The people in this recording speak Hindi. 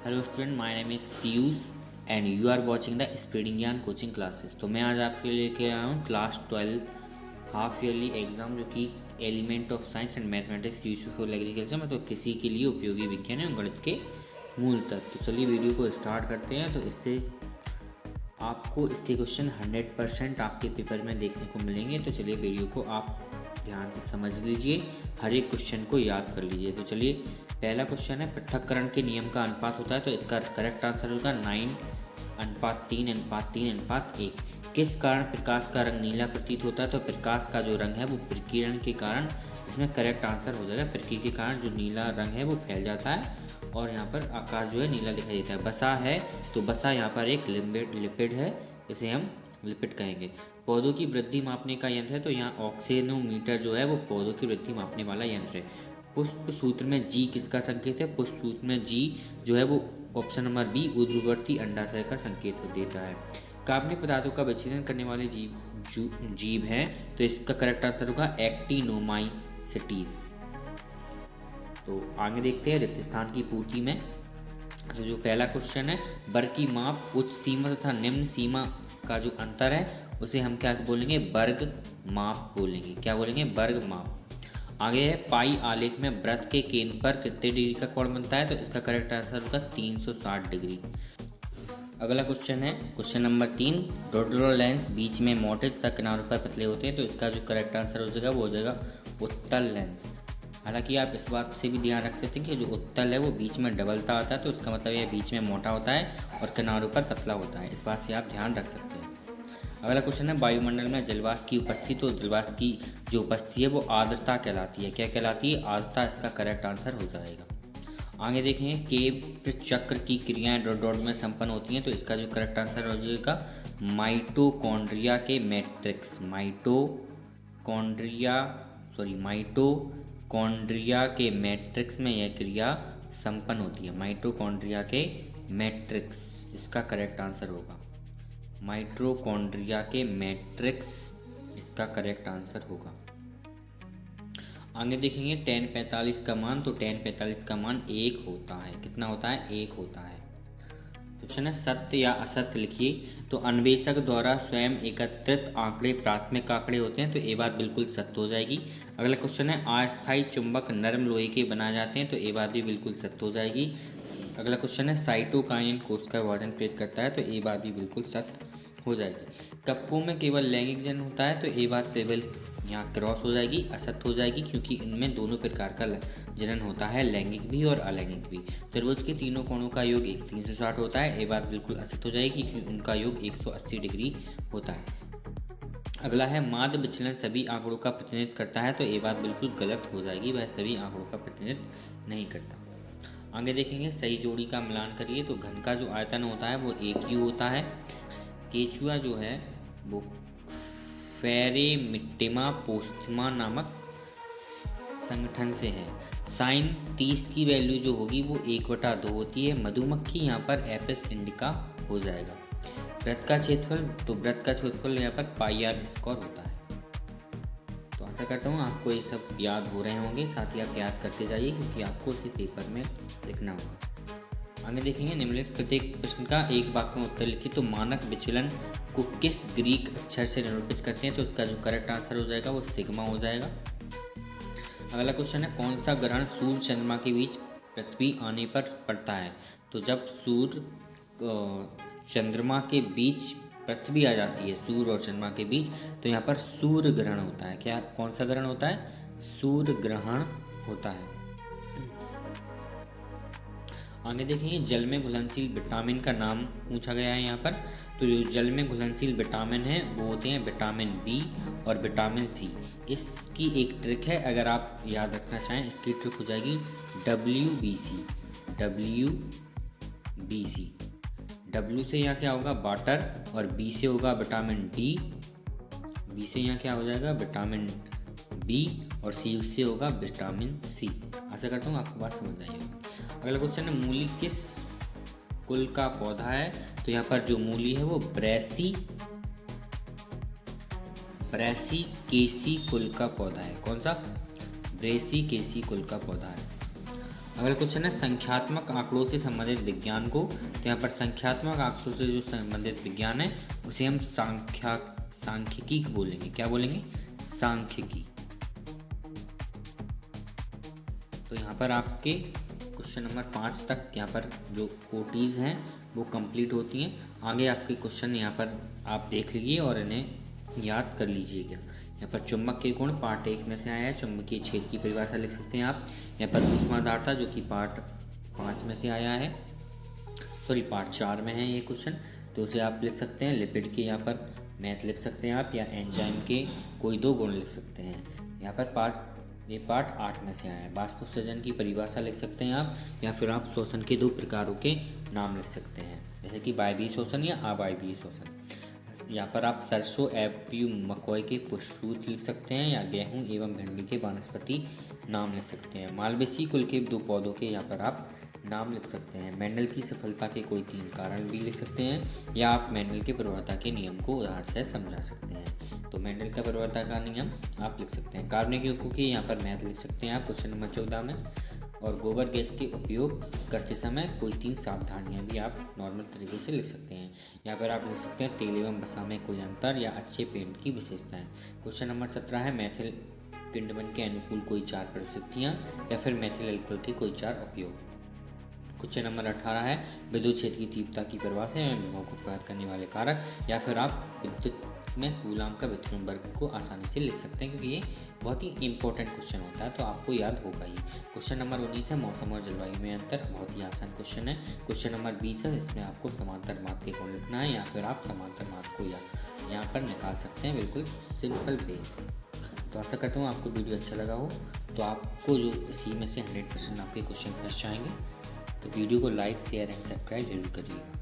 Hello student, my name is Piyush and you are watching the speeding Gyan coaching classes. तो मैं आज आपके लिए लेके आया हूँ क्लास 12 हाफ ईयरली एग्ज़ाम, जो कि element of science and mathematics useful agriculture में, तो किसी के लिए उपयोगी विज्ञान एवं गणित के मूल तत्व। तो चलिए वीडियो को स्टार्ट करते हैं। तो इससे आपको इसके क्वेश्चन 100% आपके पेपर में देखने को मिलेंगे। तो चलिए वीडियो को आप ध्यान से समझ लीजिए, हर एक क्वेश्चन को याद कर लीजिए। तो चलिए, पहला क्वेश्चन है, पृथक्करण के नियम का अनुपात होता है, तो इसका करेक्ट आंसर होगा 9:3:3:1। किस कारण प्रकाश का रंग नीला प्रतीत होता है? तो प्रकाश का जो रंग है वो प्रकीर्णन के कारण, इसमें करेक्ट आंसर हो जाएगा प्रकीर्णन के कारण जो नीला रंग है वो फैल जाता है और यहाँ पर आकाश जो है नीला दिखाई देता है। बसा है, तो बसा यहाँ पर एक लिपिड है, इसे हम लिपिड कहेंगे। पौधों की वृद्धि मापने का यंत्र है, तो यहाँ ऑक्सीनोमीटर जो है वो पौधों की वृद्धि मापने वाला यंत्र है। पुष्प सूत्र में जी किसका संकेत है? पुष्प सूत्र में जी जो है वो ऑप्शन नंबर बी ऊर्ध्ववर्ती अंडाशय का संकेत देता है। कार्बनिक पदार्थों का विच्छेदन करने वाले जीव हैं, तो इसका करेक्ट आंसर होगा एक्टिनोमाइसीटीज। तो आगे देखते हैं रिक्त स्थान की पूर्ति में। तो जो पहला क्वेश्चन है, वर्ग की माप उच्च सीमा तथा निम्न सीमा का जो अंतर है उसे हम क्या बोलेंगे? वर्ग माप बोलेंगे। क्या बोलेंगे? वर्ग माप। आगे है, पाई आलेख में वृत्त के केंद्र पर कितने डिग्री का कोण बनता है? तो इसका करेक्ट आंसर होगा 360 डिग्री। अगला क्वेश्चन है क्वेश्चन नंबर 3, रोडोलर लेंस बीच में मोटे तथा किनारों पर पतले होते हैं, तो इसका जो करेक्ट आंसर हो जाएगा वो हो जाएगा उत्तल लेंस। हालांकि आप इस बात से भी ध्यान रख सकते हैं कि जो उत्तल है वो बीच में डबलता आता है, तो इसका मतलब यह बीच में मोटा होता है और किनारों पर पतला होता है। इस बात से आप ध्यान रख सकते हैं। अगला क्वेश्चन है, वायुमंडल में जलवाष्प की उपस्थिति, तो जलवाष्प की जो उपस्थिति है वो आर्द्रता कहलाती है। क्या कहलाती है? आर्द्रता। इसका करेक्ट आंसर हो जाएगा। आगे देखेंगे, केब्र चक्र की क्रियाएं डॉट डॉट में संपन्न होती हैं, तो इसका जो करेक्ट आंसर हो जाएगा माइटोकॉन्ड्रिया के मैट्रिक्स। माइटोकॉन्ड्रिया के मैट्रिक्स में यह क्रिया संपन्न होती है। माइटोकॉन्ड्रिया के मैट्रिक्स, इसका करेक्ट आंसर होगा माइटोकॉन्ड्रिया के मैट्रिक्स, इसका करेक्ट आंसर होगा। आगे देखेंगे 10:45 का मान, तो 10:45 का मान 1 होता है। कितना होता है? 1 होता है। क्वेश्चन है, सत्य या असत्य लिखिए। तो अन्वेषक द्वारा स्वयं एकत्रित आंकड़े प्राथमिक आंकड़े होते हैं, तो ये बात बिल्कुल सत्य हो जाएगी। अगला क्वेश्चन है, अस्थायी चुंबक नरम लोहे के बनाए जाते हैं, तो ये बात भी बिल्कुल सत्य हो जाएगी। अगला क्वेश्चन है, साइटोकाइन कोष का विभाजन प्रेरित करता है, तो ये बात भी बिल्कुल सत्य हो जाएगी। कप्पों में केवल लैंगिक जन्म होता है, तो ये बात केवल यहाँ क्रॉस हो जाएगी, असत्य हो जाएगी, क्योंकि इनमें दोनों प्रकार का जनन होता है, लैंगिक भी और अलैंगिक भी। त्रिभुज के तीनों कोणों का योग 360 होता है, ये बात बिल्कुल असत्य हो जाएगी, क्योंकि उनका योग 180 डिग्री होता है। अगला है, माध्य विचलन सभी आंकड़ों का प्रतिनिधित्व करता है, तो ये बात बिल्कुल गलत हो जाएगी, वह सभी आंकड़ों का प्रतिनिधित्व नहीं करता। आगे देखेंगे, सही जोड़ी का मिलान करिए। तो घन का जो आयतन होता है वो एक ही होता है। केचुआ जो है वो फेरेमिटिमा पोस्थिमा नामक संगठन से है। साइन 30 की वैल्यू जो होगी वो 1/2 होती है। मधुमक्खी यहाँ पर एपिस इंडिका हो जाएगा। वृत्त का क्षेत्रफल, तो वृत्त का क्षेत्रफल यहाँ पर πr स्क्वायर होता है। तो आशा करता हूँ आपको ये सब याद हो रहे होंगे, साथ ही आप याद करते जाइए, क्योंकि आपको इसे पेपर में लिखना होगा। आगे देखेंगे, निम्नलिखित प्रत्येक प्रश्न का एक वाक्य में उत्तर लिखिए। तो मानक विचलन को किस ग्रीक अक्षर से निरूपित करते हैं? तो इसका जो करेक्ट आंसर हो जाएगा वो सिग्मा हो जाएगा। अगला क्वेश्चन है, कौन सा ग्रहण सूर्य चंद्रमा के बीच पृथ्वी आने पर पड़ता है? तो जब सूर्य चंद्रमा के बीच पृथ्वी आ जाती है, सूर्य और चंद्रमा के बीच, तो यहाँ पर सूर्य ग्रहण होता है। क्या? कौन सा ग्रहण होता है? सूर्य ग्रहण होता है। आगे देखेंगे, जल में घुलनशील विटामिन का नाम पूछा गया है यहाँ पर। तो जो जल में घुलनशील विटामिन है वो होते हैं विटामिन बी और विटामिन सी। इसकी एक ट्रिक है, अगर आप याद रखना चाहें, इसकी ट्रिक हो जाएगी WBC। W से यहाँ क्या होगा? वाटर, और B से होगा विटामिन डी, B से यहाँ क्या हो जाएगा? विटामिन बी, और C से होगा विटामिन सी। आशा करता हूँ आपको बात समझ आई होगी। अगला क्वेश्चन है, मूली किस कुल का पौधा है? तो यहाँ पर जो मूली है वो ब्रेसिकेसी कुल का पौधा है। कौन सा? ब्रेसिकेसी कुल का पौधा है। अगला क्वेश्चन है संख्यात्मक आंकड़ों से संबंधित विज्ञान को, तो यहाँ पर संख्यात्मक आंकड़ों से जो संबंधित विज्ञान है उसे हम सांख्यिकी बोलेंगे। क्या बोलेंगे? सांख्यिकी। तो यहाँ पर आपके क्वेश्चन नंबर 5 तक यहाँ पर जो कोटीज हैं वो कंप्लीट होती हैं। आगे आपके क्वेश्चन यहाँ पर आप देख लीजिए और इन्हें याद कर लीजिएगा। यहाँ पर चुंबक के गुण पार्ट 1 में से आया है, चुंबकीय क्षेत्र की परिभाषा लिख सकते हैं आप। यहाँ पर ऊष्माधारता जो कि पार्ट 5 में से आया है, सॉरी पार्ट 4 में है ये क्वेश्चन, तो उसे आप लिख सकते हैं। लिपिड के यहाँ पर मैथ लिख सकते हैं आप, या एंजाइम के कोई 2 गुण लिख सकते हैं। यहाँ पर ये पार्ट 8 में से आया है। बाष्पोत्सर्जन की परिभाषा लिख सकते हैं आप, या फिर आप शोषण के 2 प्रकारों के नाम लिख सकते हैं, जैसे कि वायवीय शोषण या अवायवीय शोषण। यहाँ पर आप सरसों एवं मकई के पुष्परूट लिख सकते हैं, या गेहूं एवं भिंडी के वानस्पति नाम लिख सकते हैं। मालवेसी कुल के 2 पौधों के यहाँ पर आप नाम लिख सकते हैं। मेंडल की सफलता के कोई 3 कारण भी लिख सकते हैं, या आप मेंडल के प्रवृत्ता के नियम को उदाहरण से समझा सकते हैं। तो मेंडल का प्रवृत्ता का नियम आप लिख सकते हैं। कार्बनिक यौगिकों की यहाँ पर मैथ लिख सकते हैं आप क्वेश्चन नंबर 14 में। और गोबर गैस के उपयोग करते समय कोई 3 सावधानियाँ भी आप नॉर्मल तरीके से लिख सकते हैं। यहाँ पर आप लिख सकते हैं तेल एवं वसा में कोई अंतर, या अच्छे पेंट की विशेषताएँ। क्वेश्चन नंबर 17 है मैथिल किण्वन के अनुकूल कोई 4 परिस्थितियाँ, या फिर मैथिल अल्कोहल के कोई 4 उपयोग। क्वेश्चन नंबर 18 है विद्युत क्षेत्र की तीव्रता की परिभाषा एवं विभव को प्रभावित करने वाले कारक, या फिर आप विद्युत में कूलाम का व्युत्क्रमण वर्ग को आसानी से लिख सकते हैं, क्योंकि ये बहुत ही इंपॉर्टेंट क्वेश्चन होता है, तो आपको याद होगा ही। क्वेश्चन नंबर 19 है मौसम और जलवायु में अंतर, बहुत ही आसान क्वेश्चन है। क्वेश्चन नंबर 20 है, इसमें आपको समांतर मार्ग के गुण लिखना है, या फिर आप समांतर मार्ग को यहाँ पर निकाल सकते हैं, बिल्कुल सिंपल वे। तो आशा करता हूँ आपको वीडियो अच्छा लगा हो। तो आपको जो इसी में से 100% आपके क्वेश्चन फंस जाएंगे, तो वीडियो को लाइक शेयर एंड सब्सक्राइब जरूर करिएगा।